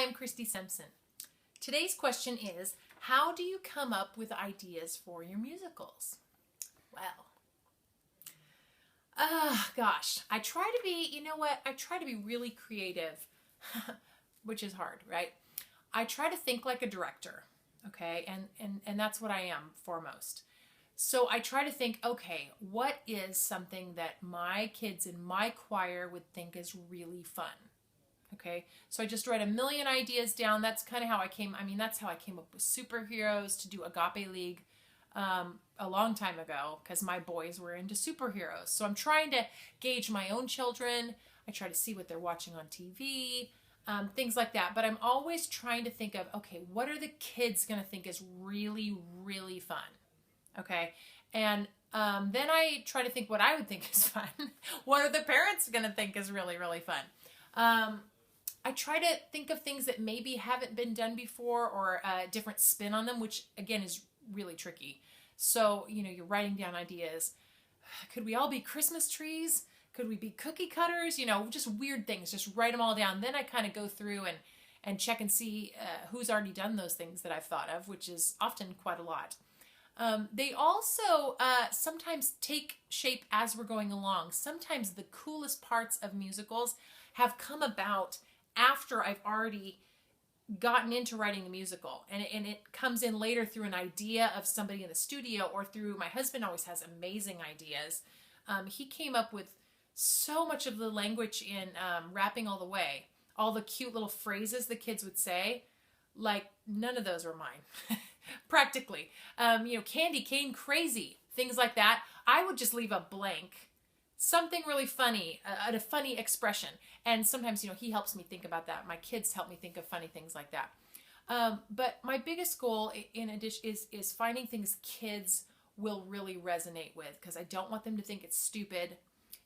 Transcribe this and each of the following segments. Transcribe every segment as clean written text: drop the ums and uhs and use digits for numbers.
I'm Christy Simpson. Today's question is, how do you come up with ideas for your musicals? Well, gosh, I try to be, I try to be really creative, which is hard, right? I try to think like a director, okay? And that's what I am foremost. So I try to think, okay, what is something that my kids in my choir would think is really fun? Okay, so I just write a million ideas down. That's kind of how that's how I came up with superheroes to do Agape League a long time ago, because my boys were into superheroes. So I'm trying to gauge my own children. I try to see what they're watching on TV, things like that. But I'm always trying to think of, okay, what are the kids going to think is really, really fun? Okay, and then I try to think what I would think is fun. What are the parents going to think is really, really fun? I try to think of things that maybe haven't been done before, or a different spin on them, which again is really tricky. So, you're writing down ideas. Could we all be Christmas trees? Could we be cookie cutters? Just weird things. Just write them all down. Then I kind of go through and check and see who's already done those things that I've thought of, which is often quite a lot. They also sometimes take shape as we're going along. Sometimes the coolest parts of musicals have come about after I've already gotten into writing the musical, and it comes in later through an idea of somebody in the studio, or through, my husband always has amazing ideas. He came up with so much of the language in Rapping All the Way, all the cute little phrases the kids would say, like none of those were mine. Practically. Candy cane crazy, things like that. I would just leave a blank, something really funny, a funny expression. And sometimes, he helps me think about that. My kids help me think of funny things like that. But my biggest goal, in addition, is finding things kids will really resonate with, because I don't want them to think it's stupid,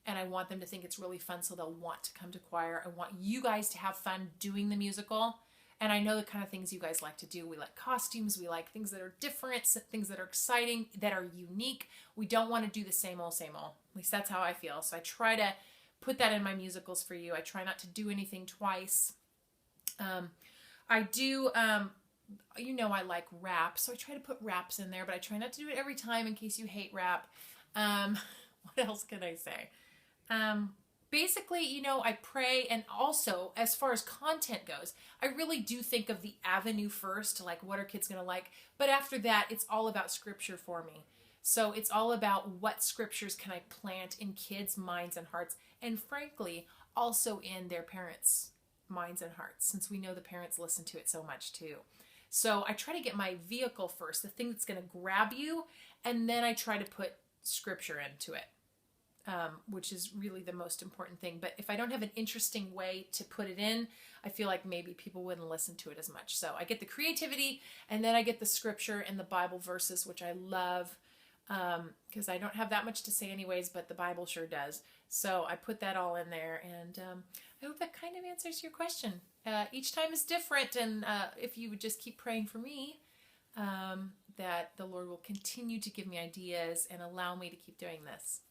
and I want them to think it's really fun, so they'll want to come to choir. I want you guys to have fun doing the musical. And I know the kind of things you guys like to do. We like costumes. We like things that are different, things that are exciting, that are unique. We don't want to do the same old, same old. At least that's how I feel. So I try to put that in my musicals for you. I try not to do anything twice. I do, I like rap, so I try to put raps in there, but I try not to do it every time in case you hate rap. What else can I say? Basically, I pray, and also, as far as content goes, I really do think of the avenue first, like what are kids going to like, but after that, it's all about scripture for me. So it's all about what scriptures can I plant in kids' minds and hearts, and frankly, also in their parents' minds and hearts, since we know the parents listen to it so much too. So I try to get my vehicle first, the thing that's going to grab you, and then I try to put scripture into it. Which is really the most important thing. But if I don't have an interesting way to put it in, I feel like maybe people wouldn't listen to it as much. So I get the creativity, and then I get the scripture and the Bible verses, which I love, because I don't have that much to say anyways, but the Bible sure does. So I put that all in there, and I hope that kind of answers your question. Each time is different, and if you would just keep praying for me, that the Lord will continue to give me ideas and allow me to keep doing this.